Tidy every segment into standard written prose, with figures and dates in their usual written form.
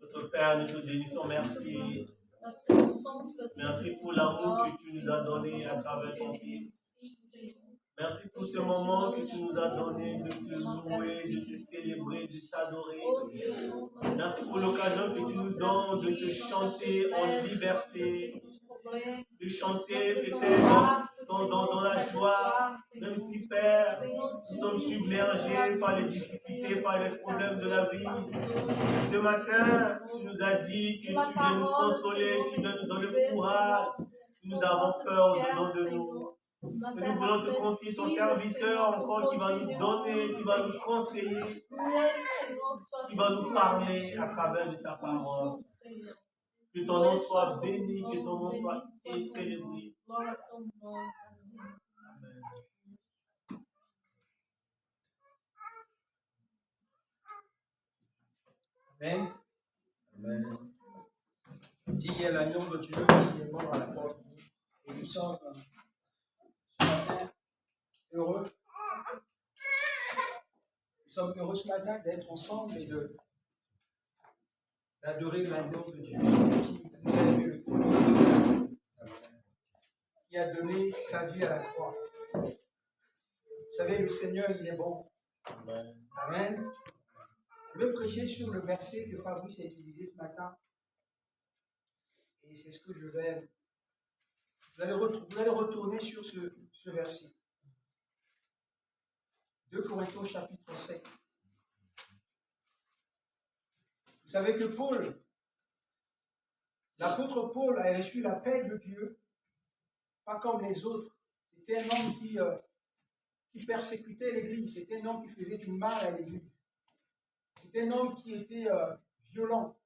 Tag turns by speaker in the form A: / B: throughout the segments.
A: Notre Père, nous te bénissons, merci. Merci pour l'amour que tu nous as donné à travers ton Fils. Merci pour ce moment que tu nous as donné de te louer, de te célébrer, de t'adorer. Merci pour l'occasion que tu nous donnes de te chanter en liberté, de chanter peut-être dans la joie, même si, Père, nous sommes submergés par les difficultés, par les problèmes de la vie. Ce matin, tu nous as dit que tu viens nous consoler, tu viens nous donner le courage. Si nous avons peur au-dedans de nous, que nous voulons te confier ton serviteur encore qui va nous donner, qui va nous conseiller, qui va nous parler à travers de ta parole. Que ton nom soit béni, que ton nom soit célébré. Amen. Amen. Dit il y a l'agneau de Dieu qui est mort à la porte. Et nous sommes ce matin heureux. Nous sommes heureux ce matin d'être ensemble et d'adorer l'agneau de Dieu qui nous a aimé le premier, qui a donné sa vie à la croix. Vous savez, le Seigneur, il est bon. Amen. Amen. Je vais prêcher sur le verset que Fabrice a utilisé ce matin. Et c'est ce que je vais... Vous allez retourner sur ce verset. 2 Corinthiens chapitre 7. Vous savez que Paul, l'apôtre Paul a reçu l'appel de Dieu, pas comme les autres. C'était un homme qui persécutait l'Église. C'était un homme qui faisait du mal à l'Église. C'était un homme qui était violent.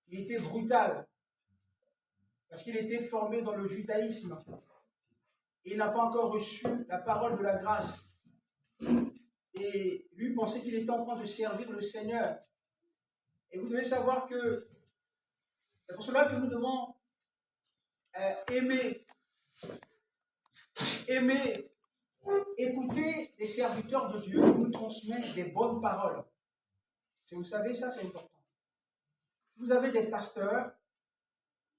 A: Il était brutal. Parce qu'il était formé dans le judaïsme. Et il n'a pas encore reçu la parole de la grâce. Et lui pensait qu'il était en train de servir le Seigneur. Et vous devez savoir que c'est pour cela que nous devons aimer, écouter des serviteurs de Dieu qui nous transmettent des bonnes paroles. Et vous savez, ça c'est important. Si vous avez des pasteurs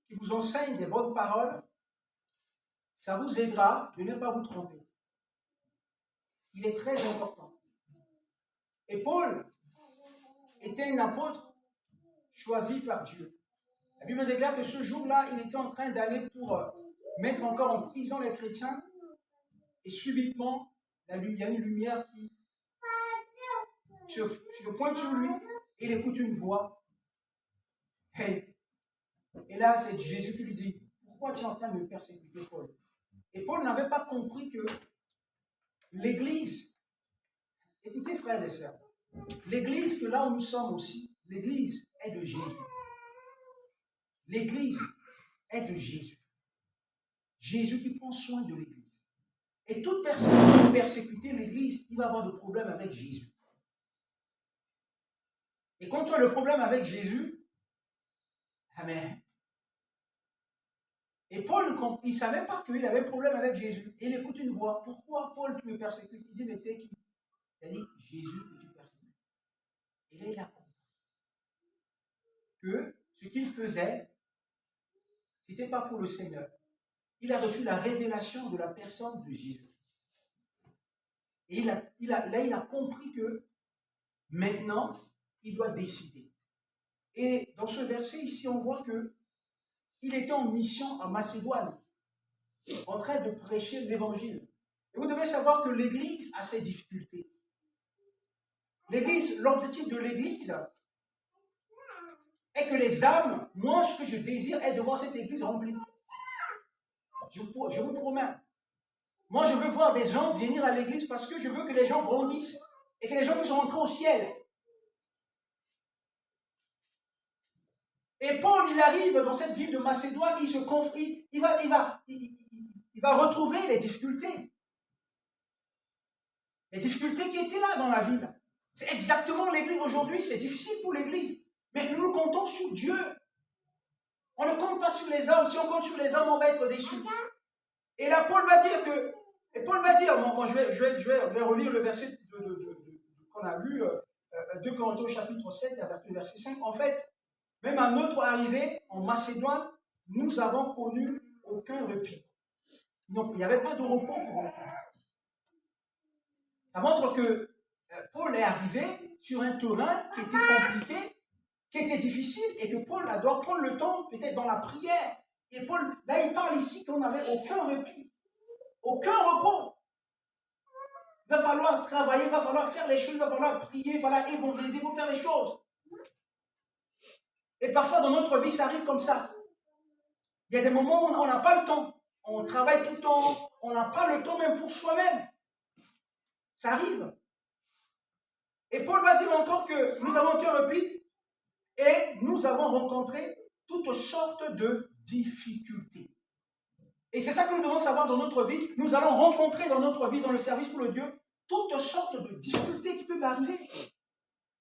A: qui vous enseignent des bonnes paroles, ça vous aidera de ne pas vous tromper. Il est très important. Et Paul était un apôtre choisi par Dieu. La Bible déclare que ce jour-là, il était en train d'aller pour mettre encore en prison les chrétiens. Et subitement, il y a une lumière qui se pointe sur lui et il écoute une voix. Hey. Et là, c'est Jésus qui lui dit, pourquoi tu es en train de me persécuter, Paul? Et Paul n'avait pas compris que l'Église, écoutez frères et sœurs, l'Église que là où nous sommes aussi, l'Église est de Jésus. L'Église est de Jésus. Jésus qui prend soin de l'Église. Et toute personne qui veut persécuter l'Église, il va avoir des problèmes avec Jésus. Et quand tu as le problème avec Jésus, amen. Et Paul, il ne savait pas qu'il avait un problème avec Jésus. Et il écoute une voix. Pourquoi, Paul, tu me persécutes? Il dit, mais t'es qui? Il a dit, Jésus que tu persécutes. Et là, il a compris que ce qu'il faisait, ce n'était pas pour le Seigneur. Il a reçu la révélation de la personne de Jésus. Et il a compris que maintenant, il doit décider. Et dans ce verset ici, on voit que il était en mission à Macédoine, en train de prêcher l'évangile. Et vous devez savoir que l'Église a ses difficultés. L'Église, l'objectif de l'Église est que les âmes, moi, ce que je désire est de voir cette Église remplie. Je vous promets. Moi, je veux voir des gens venir à l'Église parce que je veux que les gens grandissent et que les gens puissent rentrer au ciel. Et Paul, il arrive dans cette ville de Macédoine, il va retrouver les difficultés. Les difficultés qui étaient là dans la ville. C'est exactement l'Église aujourd'hui, c'est difficile pour l'Église. Mais nous comptons sur Dieu. On ne compte pas sur les hommes. Si on compte sur les hommes, on va être déçus. Et là, Paul va dire, moi je vais relire le verset qu'on a lu
B: 2 Corinthiens chapitre 7, à partir du verset 5, en fait, même à notre arrivée en Macédoine, nous avons connu aucun repos. Donc, il n'y avait pas de repos pour eux. Ça montre que Paul est arrivé sur un terrain qui était compliqué, qui était difficile, et que Paul doit prendre le temps, peut-être dans la prière. Et Paul, là, il parle ici qu'on n'avait aucun répit, aucun repos. Il va falloir travailler, il va falloir faire les choses, il va falloir prier, il va falloir évangéliser, il faut faire les choses. Et parfois, dans notre vie, ça arrive comme ça. Il y a des moments où on n'a pas le temps. On travaille tout le temps, on n'a pas le temps même pour soi-même. Ça arrive. Et Paul va dire encore que nous avons aucun repos et nous avons rencontré toutes sortes de difficultés. Et c'est ça que nous devons savoir dans notre vie. Nous allons rencontrer dans notre vie, dans le service pour le Dieu, toutes sortes de difficultés qui peuvent arriver.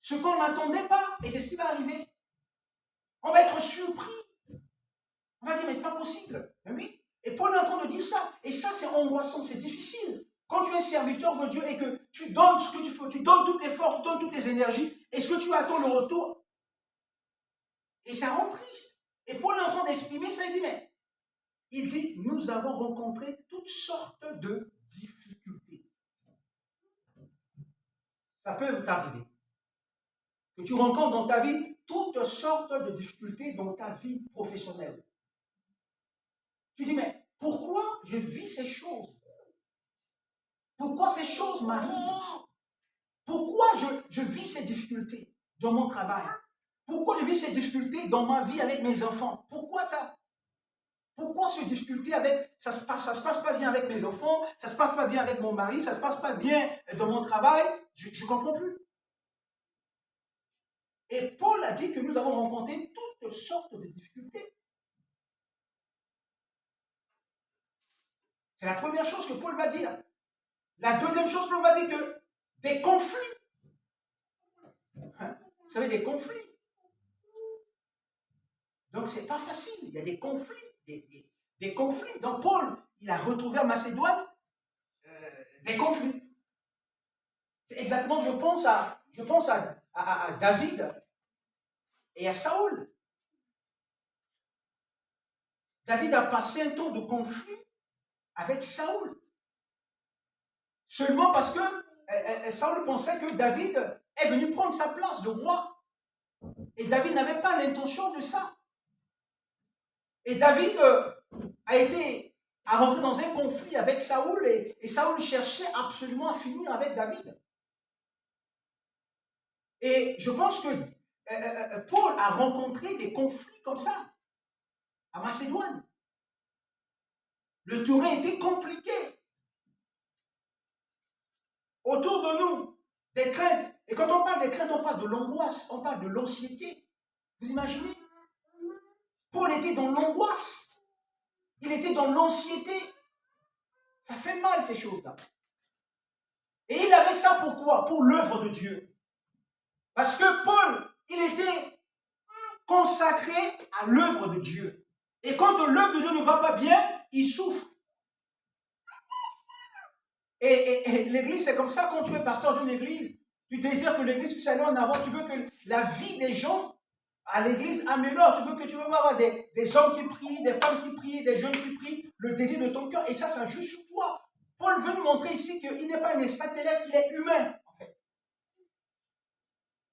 B: Ce qu'on n'attendait pas, et c'est ce qui va arriver. On va être surpris. On va dire, mais c'est pas possible. Mais oui. Et Paul est en train de dire ça. Et ça, c'est angoissant, c'est difficile. Quand tu es serviteur de Dieu et que tu donnes ce que tu fais, tu donnes toutes les forces, tu donnes toutes tes énergies, est-ce que tu attends le retour? Et ça rend triste. Et Paul est en train d'exprimer ça, il dit, nous avons rencontré toutes sortes de difficultés. Ça peut t'arriver. Que tu rencontres dans ta vie toutes sortes de difficultés dans ta vie professionnelle. Tu dis, mais pourquoi je vis ces choses? Pourquoi ces choses m'arrivent? Pourquoi je vis ces difficultés dans mon travail? Pourquoi je vis ces difficultés dans ma vie avec mes enfants? Pourquoi ça? Pourquoi ces difficultés avec, ça se passe pas bien avec mes enfants, ça se passe pas bien avec mon mari, ça se passe pas bien dans mon travail? Je ne comprends plus. Et Paul a dit que nous avons rencontré toutes sortes de difficultés. C'est la première chose que Paul va dire. La deuxième chose, Paul va dire que des conflits. Vous savez, des conflits. Donc, c'est pas facile. Il y a des conflits. Des conflits. Donc, Paul, il a retrouvé à Macédoine des conflits. C'est exactement, je pense à David et à Saül. David a passé un temps de conflit avec Saül. Seulement parce que Saül pensait que David est venu prendre sa place de roi. Et David n'avait pas l'intention de ça. Et David a rentré dans un conflit avec Saül et Saül cherchait absolument à finir avec David. Et je pense que Paul a rencontré des conflits comme ça à Macédoine. Le terrain était compliqué. Autour de nous, des craintes. Et quand on parle des craintes, on parle de l'angoisse, on parle de l'anxiété. Vous imaginez? Paul était dans l'angoisse. Il était dans l'anxiété. Ça fait mal, ces choses-là. Et il avait ça pourquoi? Pour l'œuvre de Dieu. Parce que Paul, il était consacré à l'œuvre de Dieu. Et quand l'œuvre de Dieu ne va pas bien, il souffre. Et l'église, c'est comme ça, quand tu es pasteur d'une église, tu désires que l'église puisse aller en avant, tu veux que la vie des gens à l'église améliore, tu veux avoir des hommes qui prient, des femmes qui prient, des jeunes qui prient, le désir de ton cœur, et ça joue sur toi. Paul veut nous montrer ici qu'il n'est pas un extraterrestre, il est humain, en fait.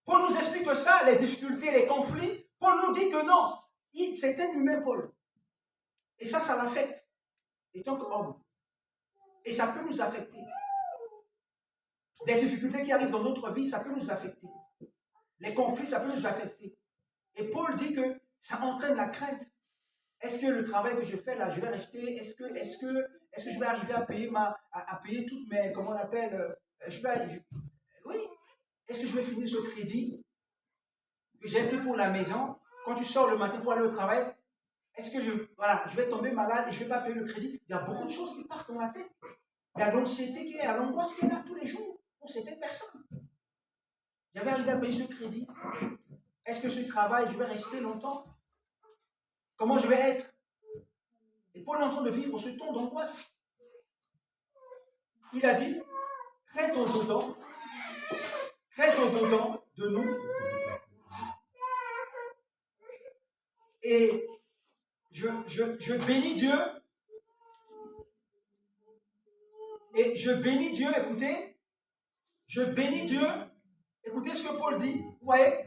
B: Paul nous explique ça, les difficultés, les conflits. Paul nous dit que non, c'est un humain, Paul. Et ça l'affecte, étant qu'homme. Et ça peut nous affecter. Des difficultés qui arrivent dans notre vie, ça peut nous affecter. Les conflits, ça peut nous affecter. Et Paul dit que ça entraîne la crainte. Est-ce que le travail que je fais là, je vais rester? Est-ce que je vais arriver à payer toutes mes, comment on appelle, oui. Est-ce que je vais finir ce crédit que j'ai pris pour la maison? Quand tu sors le matin pour aller au travail, est-ce que je vais tomber malade et je ne vais pas payer le crédit? Il y a beaucoup de choses qui partent dans la tête. Il y a l'anxiété qui est, il y a l'angoisse qui est là tous les jours pour certaines personnes. J'avais arrivé à payer ce crédit. Est-ce que ce travail, je vais rester longtemps? Comment je vais être? Et Paul est en train de vivre ce temps d'angoisse. Il a dit, crée ton dedans de nous. Et je bénis Dieu. Et je bénis Dieu, écoutez. Je bénis Dieu. Écoutez ce que Paul dit. Vous voyez?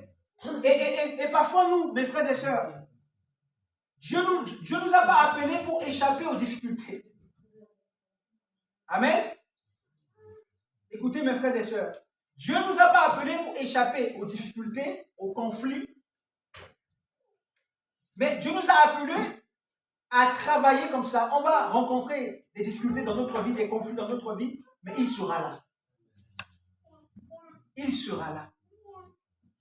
B: Et parfois, nous, mes frères et sœurs, Dieu nous a pas appelés pour échapper aux difficultés. Amen. Écoutez, mes frères et sœurs, Dieu ne nous a pas appelés pour échapper aux difficultés, aux conflits. Mais Dieu nous a appelés à travailler comme ça. On va rencontrer des difficultés dans notre vie, des conflits dans notre vie, mais il sera là. Il sera là.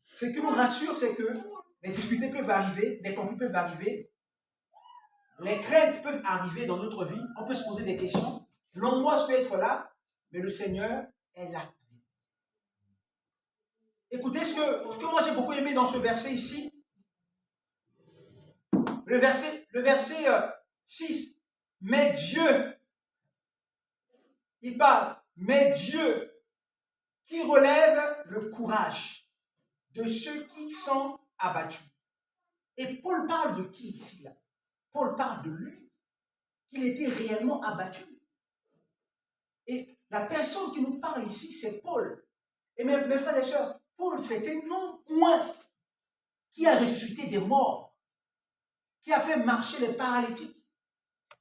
B: Ce qui nous rassure, c'est que les difficultés peuvent arriver, les conflits peuvent arriver, les craintes peuvent arriver dans notre vie. On peut se poser des questions. L'angoisse peut être là, mais le Seigneur est là. Écoutez ce que moi j'ai beaucoup aimé dans ce verset ici. Le verset 6. Mais Dieu, il parle, mais Dieu qui relève le courage de ceux qui sont abattus. Et Paul parle de qui ici là? Paul parle de lui, qu'il était réellement abattu. Et la personne qui nous parle ici, c'est Paul. Et mes frères et sœurs, Paul, c'était non moins qui a ressuscité des morts, qui a fait marcher les paralytiques.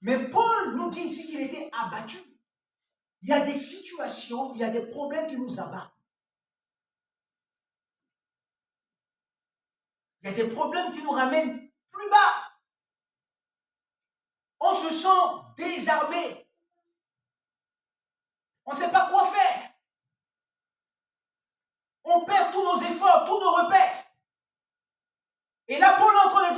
B: Mais Paul nous dit ici qu'il était abattu. Il y a des situations, il y a des problèmes qui nous abattent. Il y a des problèmes qui nous ramènent plus bas. On se sent désarmé. On ne sait pas quoi faire. On perd tous nos efforts, tous nos repères. Et là, Paul est en train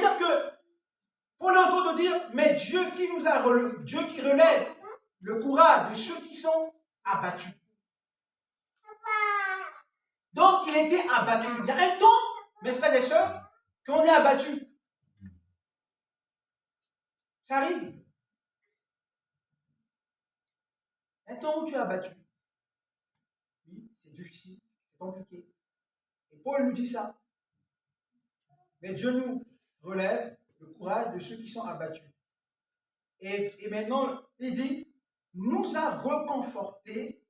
B: de dire, mais Dieu qui relève le courage de ceux qui sont abattus. Donc, il était abattu. Il y a un temps, mes frères et sœurs, qu'on est abattu. Ça arrive. Un temps où tu es abattu. Oui, c'est difficile, c'est compliqué. Et Paul nous dit ça. Mais Dieu nous relève le courage de ceux qui sont abattus. Et maintenant, il dit, nous a reconfortés.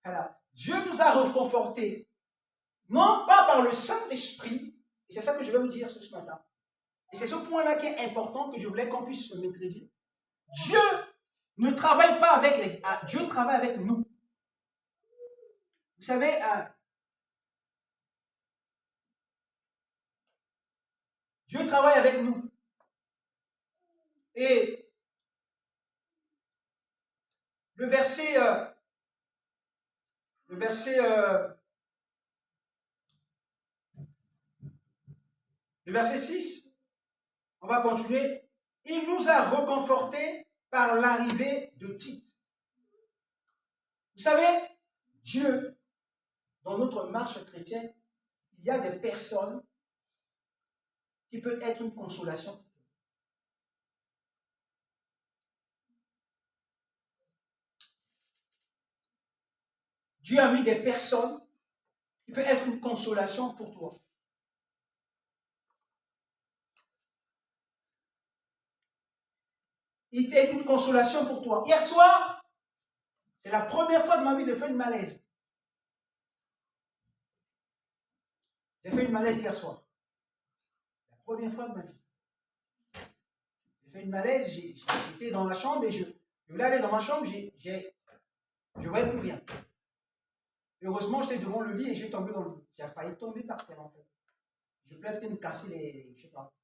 B: Voilà. Dieu nous a reconfortés. Non pas par le Saint-Esprit. Et c'est ça que je vais vous dire ce matin. Et c'est ce point-là qui est important que je voulais qu'on puisse se maîtriser. Dieu ne travaille pas avec les... Dieu travaille avec nous. Vous savez, Dieu travaille avec nous. Et le verset 6, on va continuer. Il nous a reconfortés par l'arrivée de Tite. Vous savez, Dieu, dans notre marche chrétienne, il y a des personnes qui peuvent être une consolation. Dieu a mis des personnes qui peuvent être une consolation pour toi. Il est une consolation pour toi. Hier soir, c'est la première fois de ma vie de faire une malaise. J'ai fait une malaise hier soir. La première fois de ma vie. J'ai fait une malaise, j'étais dans la chambre et je voulais aller dans ma chambre, je ne voyais plus rien. Heureusement, j'étais devant le lit et j'ai tombé dans le lit. J'ai failli tomber par terre en fait. Je voulais peut-être me casser je sais pas.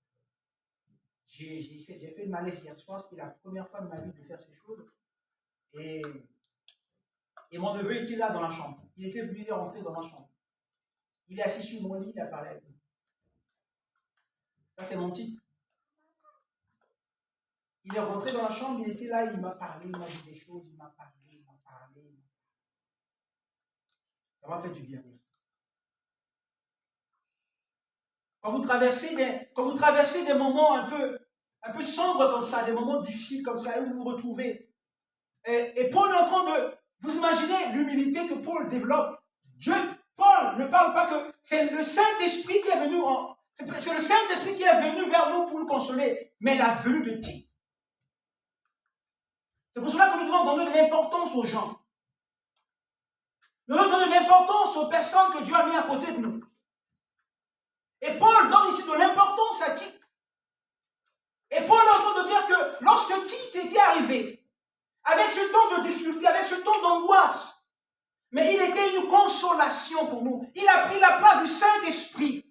B: J'ai fait une malaise hier soir, c'était la première fois de ma vie de faire ces choses. Et mon neveu était là dans la chambre. Il était venu rentrer dans ma chambre. Il est assis sur mon lit, il a parlé avec moi. Ça, c'est mon titre. Il est rentré dans la chambre, il était là, il m'a parlé, il m'a dit des choses, il m'a parlé. Ça m'a fait du bien. Quand vous traversez des moments un peu sombres comme ça, des moments difficiles comme ça, où vous vous retrouvez. Et Paul est en train de... Vous imaginez l'humilité que Paul développe. Paul Paul ne parle pas que c'est le Saint-Esprit qui est venu, c'est le Saint-Esprit qui est venu vers nous pour nous consoler, mais la venue de Tite. C'est pour cela que nous devons donner de l'importance aux gens. Nous devons donner de l'importance aux personnes que Dieu a mis à côté de nous. Et Paul donne ici de l'importance à Tite. Et Paul est en train de dire que lorsque Tite était arrivé, avec ce temps de difficulté, avec ce temps d'angoisse, mais il était une consolation pour nous. Il a pris la place du Saint-Esprit.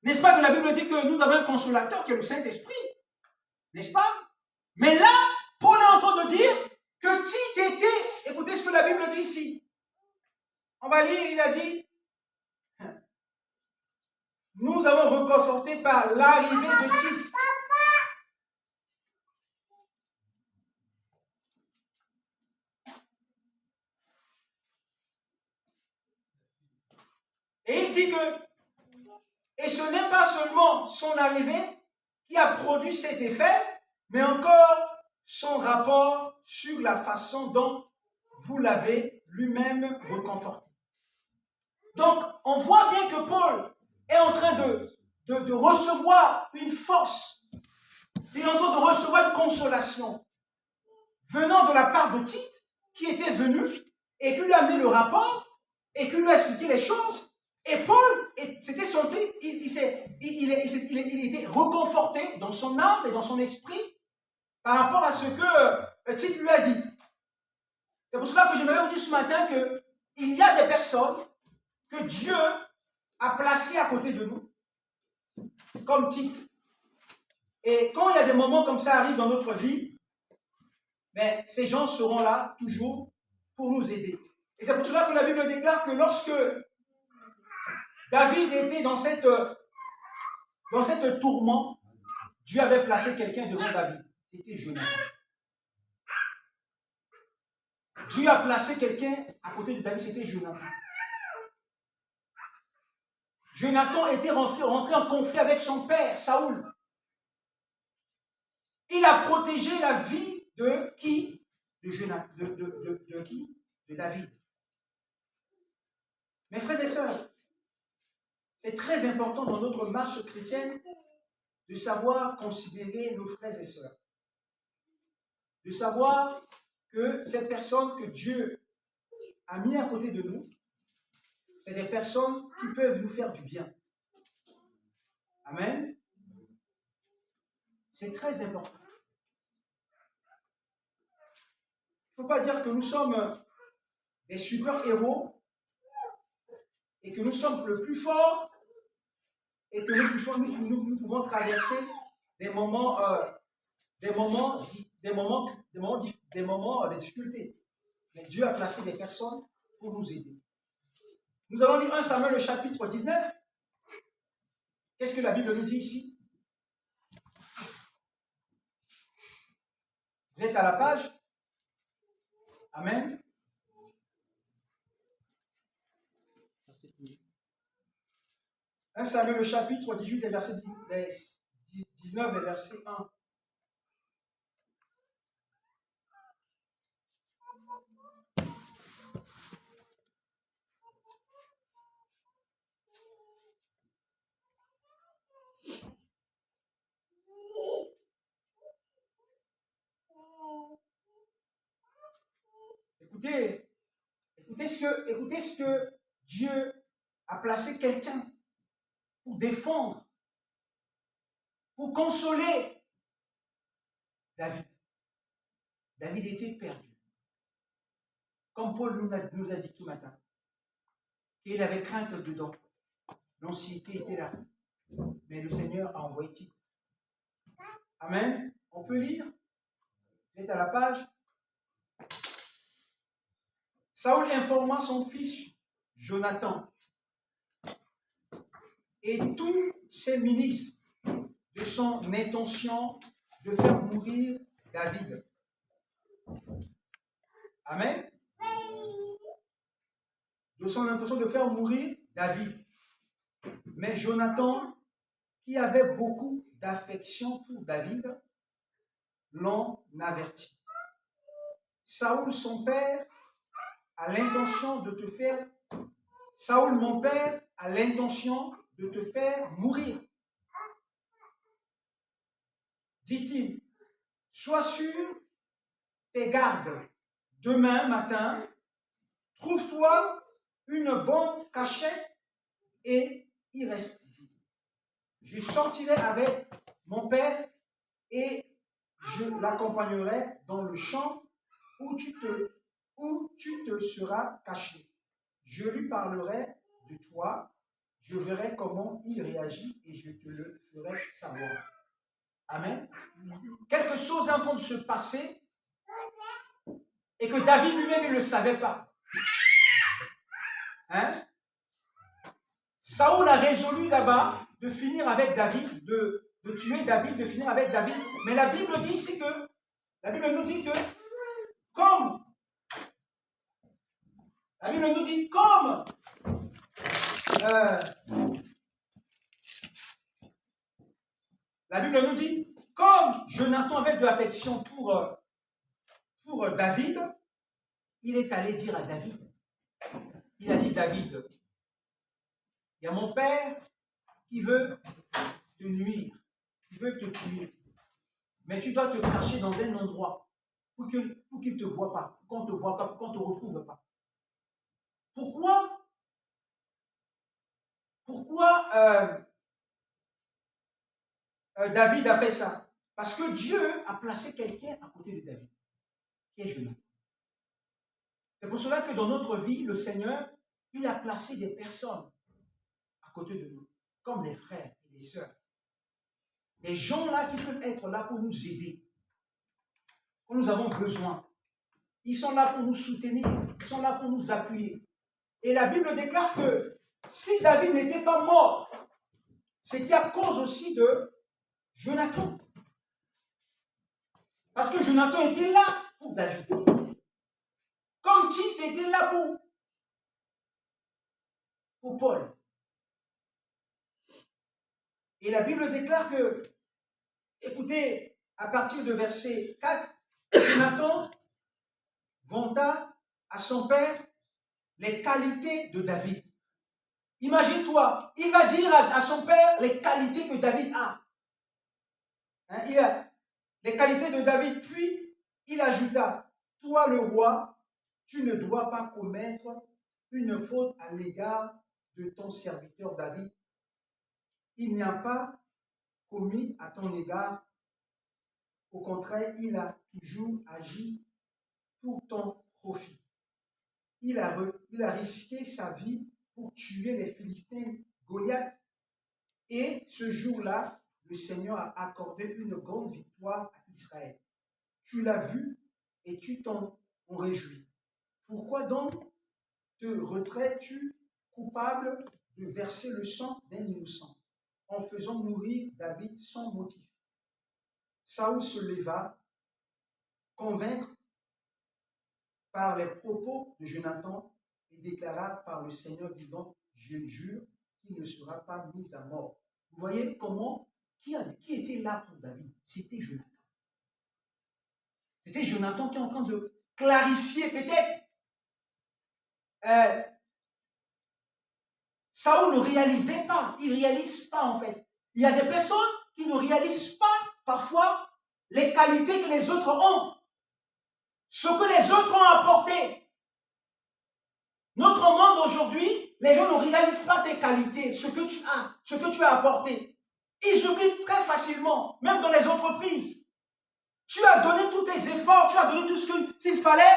B: N'est-ce pas que la Bible dit que nous avons un consolateur qui est le Saint-Esprit? N'est-ce pas? Mais là, Paul est en train de dire que Tite était, écoutez ce que la Bible dit ici. On va lire, il a dit, nous avons reconforté par l'arrivée de Tite. Et il dit que, et ce n'est pas seulement son arrivée qui a produit cet effet, mais encore son rapport sur la façon dont vous l'avez lui-même reconforté. Donc, on voit bien que Paul est en train de recevoir une force, il est en train de recevoir une consolation venant de la part de Tite, qui était venu et qui lui a amené le rapport et qui lui a expliqué les choses. Et Paul, c'était son il était reconforté dans son âme et dans son esprit par rapport à ce que Tite lui a dit. C'est pour cela que j'aimerais vous dire ce matin qu'il y a des personnes que Dieu a placées à côté de nous, comme Tite. Et quand il y a des moments comme ça arrivent dans notre vie, ben, ces gens seront là toujours pour nous aider. Et c'est pour cela que la Bible déclare que lorsque David était dans cette tourment, Dieu avait placé quelqu'un devant David. C'était Jonathan. Dieu a placé quelqu'un à côté de David, c'était Jonathan. Jonathan était rentré en conflit avec son père, Saoul. Il a protégé la vie de qui? De Jonathan. De qui? De David. Mes frères et sœurs, c'est très important dans notre marche chrétienne de savoir considérer nos frères et sœurs. De savoir que ces personnes que Dieu a mis à côté de nous, c'est des personnes qui peuvent nous faire du bien. Amen. C'est très important. Il ne faut pas dire que nous sommes des super-héros et que nous sommes le plus forts et que nous pouvons traverser des moments de difficulté. Mais Dieu a placé des personnes pour nous aider. Nous allons lire 1 Samuel, le chapitre 19. Qu'est-ce que la Bible nous dit ici? Vous êtes à la page? Amen. Un Samuel, le chapitre 18, les versets 19 et verset 1. Écoutez ce que Dieu a placé quelqu'un pour défendre, pour consoler David. David était perdu. Comme Paul nous a dit tout matin, qu'il avait crainte dedans. L'anxiété était là. Mais le Seigneur a envoyé Tite. Amen. On peut lire. Vous êtes à la page. Saoul informa son fils Jonathan et tous ses ministres de son intention de faire mourir David. Amen. De son intention de faire mourir David. Mais Jonathan, qui avait beaucoup d'affection pour David, l'en avertit. Saoul, son père, a l'intention de te faire Saoul, mon père, a l'intention de te faire mourir. Dit-il, sois sûr, tes gardes. Demain matin, trouve-toi une bonne cachette et y reste. Je sortirai avec mon père et je l'accompagnerai dans le champ où tu te seras caché. Je lui parlerai de toi, je verrai comment il réagit et je te le ferai savoir. Amen. Quelque chose est en train de se passer et que David lui-même ne le savait pas. Hein? Saoul a résolu là-bas de finir avec David, de tuer David, de finir avec David. Mais la Bible dit ici que, la Bible nous dit que, comme, la Bible nous dit comme, la Bible nous dit, comme Jonathan avait de l'affection pour David, il est allé dire à David, il a dit, David, il y a mon père qui veut te nuire, qui veut te tuer. Mais tu dois te cacher dans un endroit pour qu'il ne te voie pas, qu'on ne te voie pas, qu'on ne te retrouve pas. Pourquoi David a fait ça? Parce que Dieu a placé quelqu'un à côté de David, qui est Jonathan. C'est pour cela que dans notre vie, le Seigneur, il a placé des personnes à côté de nous, comme des frères et des sœurs. Des gens là qui peuvent être là pour nous aider, quand nous avons besoin. Ils sont là pour nous soutenir, ils sont là pour nous appuyer. Et la Bible déclare que si David n'était pas mort, c'était à cause aussi de Jonathan. Parce que Jonathan était là pour David. Comme Tite était là pour Paul. Et la Bible déclare que, écoutez, à partir de verset 4, Jonathan vanta à son père les qualités de David. Imagine-toi, il va dire à son père les qualités que David a. Hein, il a les qualités de David. Puis, il ajouta, toi le roi, tu ne dois pas commettre une faute à l'égard de ton serviteur David. Il n'y a pas commis à ton égard. Au contraire, il a toujours agi pour ton profit. Il a risqué sa vie pour tuer les Philistins Goliath. Et ce jour-là, le Seigneur a accordé une grande victoire à Israël. Tu l'as vu et tu t'en réjouis. Pourquoi donc te retrais-tu coupable de verser le sang d'un innocent en faisant mourir David sans motif? Saoul se leva, convaincu par les propos de Jonathan, et déclara par le Seigneur vivant, je jure qu'il ne sera pas mis à mort. Vous voyez comment, qui était là pour David? C'était Jonathan. C'était Jonathan qui est en train de clarifier peut-être. Saoul ne réalisait pas, il ne réalise pas en fait. Il y a des personnes qui ne réalisent pas parfois les qualités que les autres ont, ce que les autres ont apporté. Notre monde aujourd'hui, les gens ne réalisent pas tes qualités, ce que tu as, ce que tu as apporté. Ils oublient très facilement, même dans les entreprises. Tu as donné tous tes efforts, tu as donné tout ce qu'il fallait,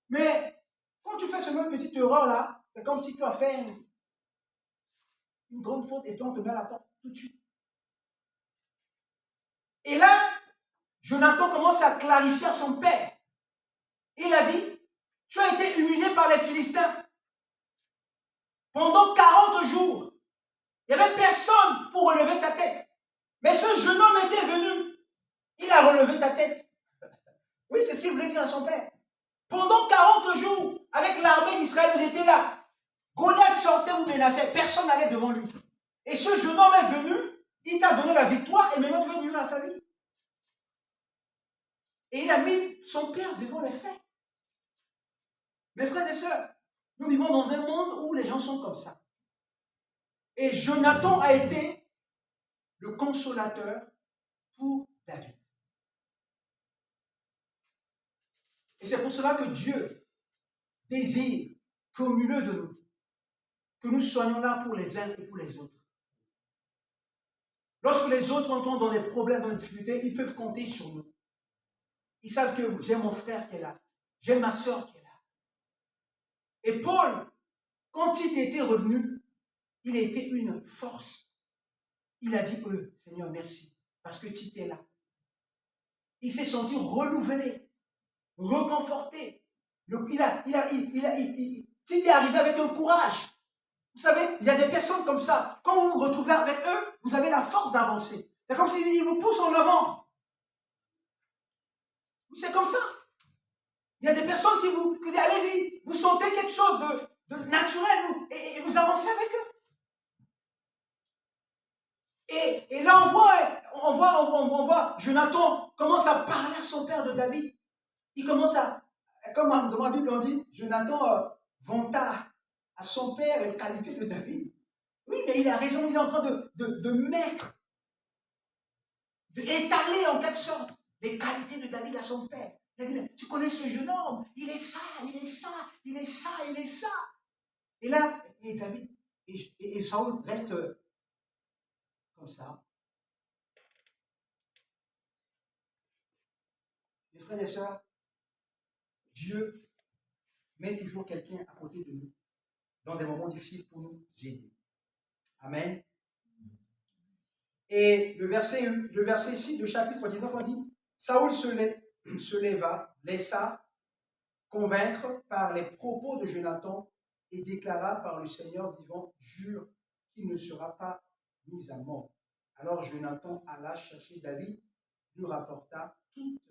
B: mais quand tu fais ce même petite erreur-là, c'est comme si tu as fait une grande faute et puis on te met à la porte tout de suite. Et là, Jonathan commence à clarifier à son père. Il a dit, tu as été humilié par les Philistins. Pendant 40 jours, il n'y avait personne pour relever ta tête. Mais ce jeune homme était venu. Il a relevé ta tête. Oui, c'est ce qu'il voulait dire à son père. Pendant 40 jours, avec l'armée d'Israël, vous étiez là. Goliath sortait ou menaçait. Personne n'allait devant lui. Et ce jeune homme est venu. Il t'a donné la victoire et maintenant tu veux nuire à sa vie. Et il a mis son père devant les faits. Mes frères et sœurs, Nous vivons dans un monde où les gens sont comme ça. Et Jonathan a été le consolateur pour David. Et c'est pour cela que Dieu désire qu'au milieu de nous, que nous soyons là pour les uns et pour les autres. Lorsque les autres entrent dans des problèmes, dans des difficultés, ils peuvent compter sur nous. Ils savent que j'ai mon frère qui est là, j'ai ma soeur qui est là. Et Paul, quand il était revenu, il a été une force. Il a dit, Seigneur, merci, parce que tu étais là. Il s'est senti renouvelé, reconforté. Il est arrivé avec un courage. Vous savez, il y a des personnes comme ça. Quand vous vous retrouvez avec eux, vous avez la force d'avancer. C'est comme s'ils vous poussent en avant. C'est comme ça. Il y a des personnes qui vous disent, allez-y, vous sentez quelque chose de naturel et vous avancez avec eux. Et là, on voit Jonathan commence à parler à son père de David. Il commence à, comme dans ma Bible on dit, Jonathan vanta à son père les qualités de David. Oui, mais il a raison, il est en train de mettre, d'étaler en quelque sorte les qualités de David à son père. Il a dit, mais tu connais ce jeune homme, il est ça, il est ça, il est ça, il est ça. Et là, et David, et Saül reste comme ça. Mes frères et sœurs, Dieu met toujours quelqu'un à côté de nous dans des moments difficiles pour nous aider. Amen. Et le verset 6 du chapitre 19, on dit, Saül se leva, laissa convaincre par les propos de Jonathan et déclara par le Seigneur vivant, jure qu'il ne sera pas mis à mort. Alors Jonathan alla chercher David, lui rapporta toute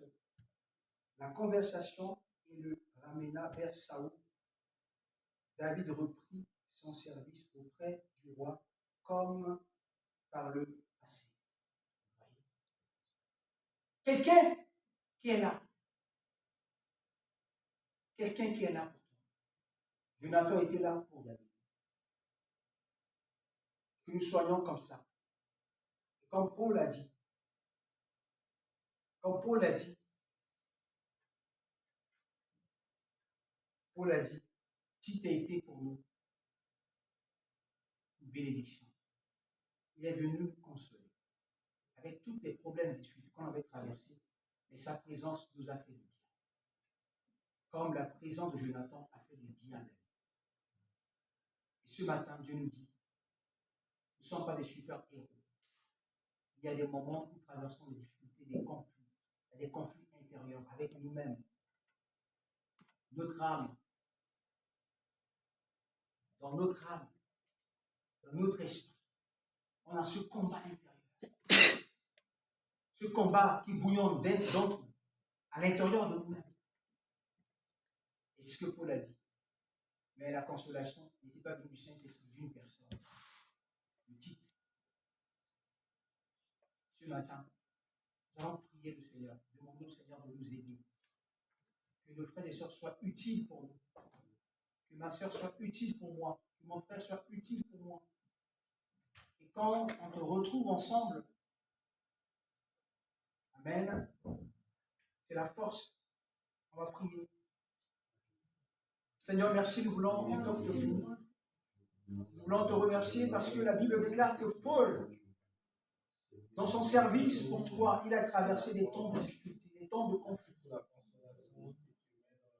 B: la conversation et le ramena vers Saül. David reprit son service auprès du roi comme par le passé. Quelqu'un qui est là. Quelqu'un qui est là pour toi. Jonathan était là pour David. Que nous soyons comme ça. Comme Paul a dit. Paul a dit, Tite a été pour nous une bénédiction. Il est venu nous consoler. Avec tous les problèmes et difficultés qu'on avait traversés, mais sa présence nous a fait du bien. Comme la présence de Jonathan a fait du bien à David. Et ce matin, Dieu nous dit, nous ne sommes pas des super-héros. Il y a des moments où nous traversons des difficultés, des conflits. Il y a des conflits intérieurs avec nous-mêmes. Notre âme, dans notre âme, dans notre esprit, on a ce combat intérieur. Ce combat qui bouillonne d'entre nous, à l'intérieur de nous-mêmes. Et c'est ce que Paul a dit. Mais la consolation n'était pas venue du Saint-Esprit d'une personne. Le titre. Ce matin, nous allons prier le Seigneur. Demandons au Seigneur de nous aider. Que nos frères et sœurs soient utiles pour nous. Que ma sœur soit utile pour moi. Que mon frère soit utile pour moi. Et quand on te retrouve ensemble, amen, c'est la force. On va prier. Seigneur, merci, nous voulons encore te bénir. Nous voulons te remercier parce que la Bible déclare que Paul, dans son service pour toi, il a traversé des temps de difficulté, des temps de conflit.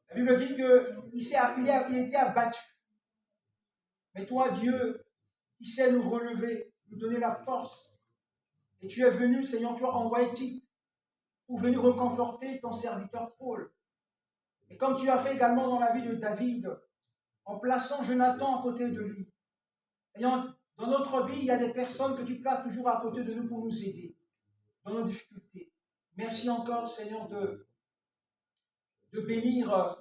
B: La Bible dit qu'il était abattu. Mais toi, Dieu, il sait nous relever, nous donner la force. Et tu es venu, Seigneur, tu as envoyé Tite pour venir reconforter ton serviteur Paul. Et comme tu as fait également dans la vie de David, en plaçant Jonathan à côté de lui. Seigneur, dans notre vie, il y a des personnes que tu places toujours à côté de nous pour nous aider dans nos difficultés. Merci encore, Seigneur, de bénir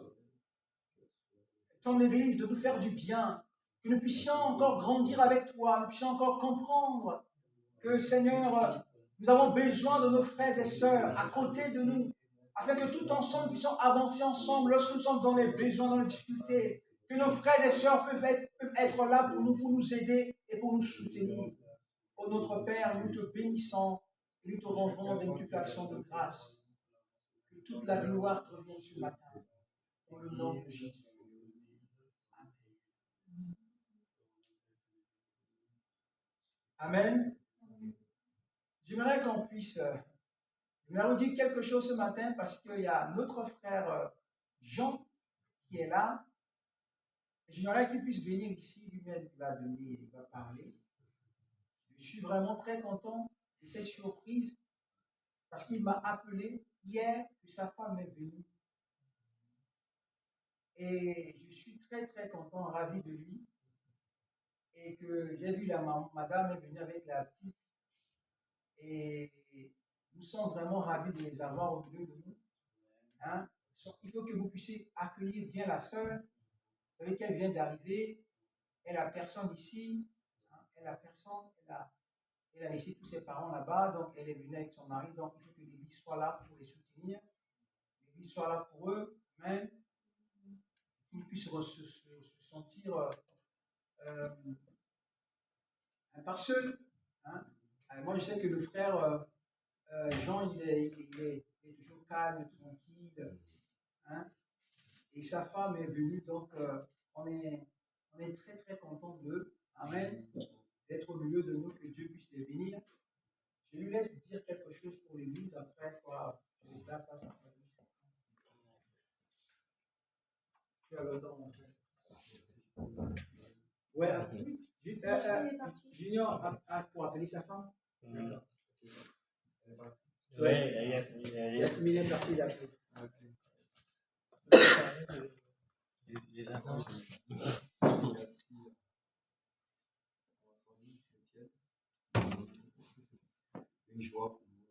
B: ton Église, de nous faire du bien, que nous puissions encore grandir avec toi, nous puissions encore comprendre que, Seigneur, nous avons besoin de nos frères et sœurs à côté de nous, afin que tout ensemble nous puissions avancer ensemble lorsque nous sommes dans les besoins, dans les difficultés. Que nos frères et sœurs peuvent être là pour nous aider et pour nous soutenir. Ô notre Père, nous te bénissons et nous te rendons des multiplications de grâce. Que toute la gloire te revienne ce matin. Dans le nom de Jésus. Amen. J'aimerais qu'on puisse. Nous allons dire quelque chose ce matin parce qu'il y a notre frère Jean qui est là. J'aimerais qu'il puisse venir ici, lui-même, il va venir, il va parler. Je suis vraiment très content de cette surprise parce qu'il m'a appelé hier que sa femme est venue. Et je suis très très content, ravi de lui. Et que j'ai vu la madame est venue avec la petite. Et nous sommes vraiment ravis de les avoir au milieu de nous. Hein? Il faut que vous puissiez accueillir bien la sœur. Vous savez qu'elle vient d'arriver. Elle a personne ici. Hein? Elle a personne. Elle a laissé tous ses parents là-bas. Donc elle est venue avec son mari. Donc il faut que l'Église soit là pour les soutenir. L'Église soit là pour eux. Même qu'ils puissent se sentir pas seuls. Hein? Moi je sais que le frère Jean, il est toujours calme, tranquille. Hein? Et sa femme est venue, donc on est très très content d'eux. Amen. D'être au milieu de nous, que Dieu puisse les bénir. Je lui laisse dire quelque chose pour l'Église, après, je laisse la place à Fabrice. Tu as le temps, mon frère. Ouais, Junior pour appeler sa femme.
A: Oui,
B: Yasmine est partie d'appeler.
C: Les annonces.
D: Merci à la famille chrétienne. Une joie pour nous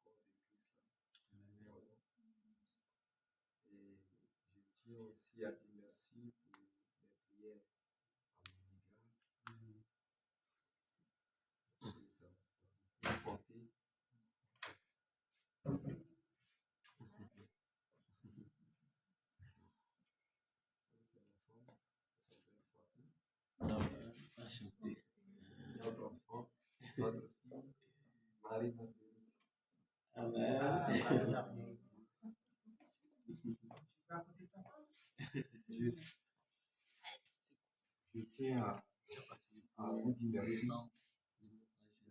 D: d'appartenir à ce corps de Christ-là. Et je tiens aussi à dire merci pour les prières à mon égard. Parce que ça peut compter.
C: Enchanté.
D: Notre enfant, notre fille, Marie-Marguerite.
C: Amen.
D: Je tiens à vous dire merci.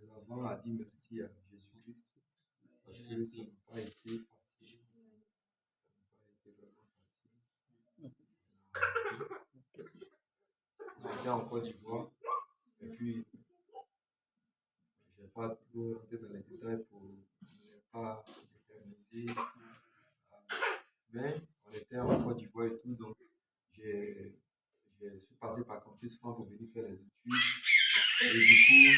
D: Nous avons à dire merci à Jésus-Christ parce que ça n'a pas été facile. Ça n'a pas été vraiment facile. On était en Côte d'Ivoire et puis je ne vais pas trop rentrer dans les détails pour ne pas éterniser. Mais on était en Côte d'Ivoire et tout, donc je suis passé par Campus France pour venir faire les études. Et du coup,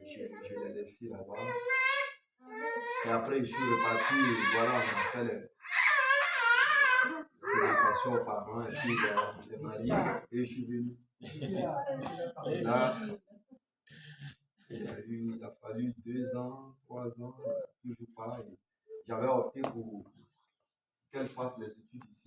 D: je l'ai laissé là-bas. Et après, je suis reparti et voilà, on a fait les présentations aux parents et puis on s'est marié et je suis venu. Et là, il a fallu 2 ans, 3 ans, toujours pas. J'avais opté pour qu'elle fasse les études ici.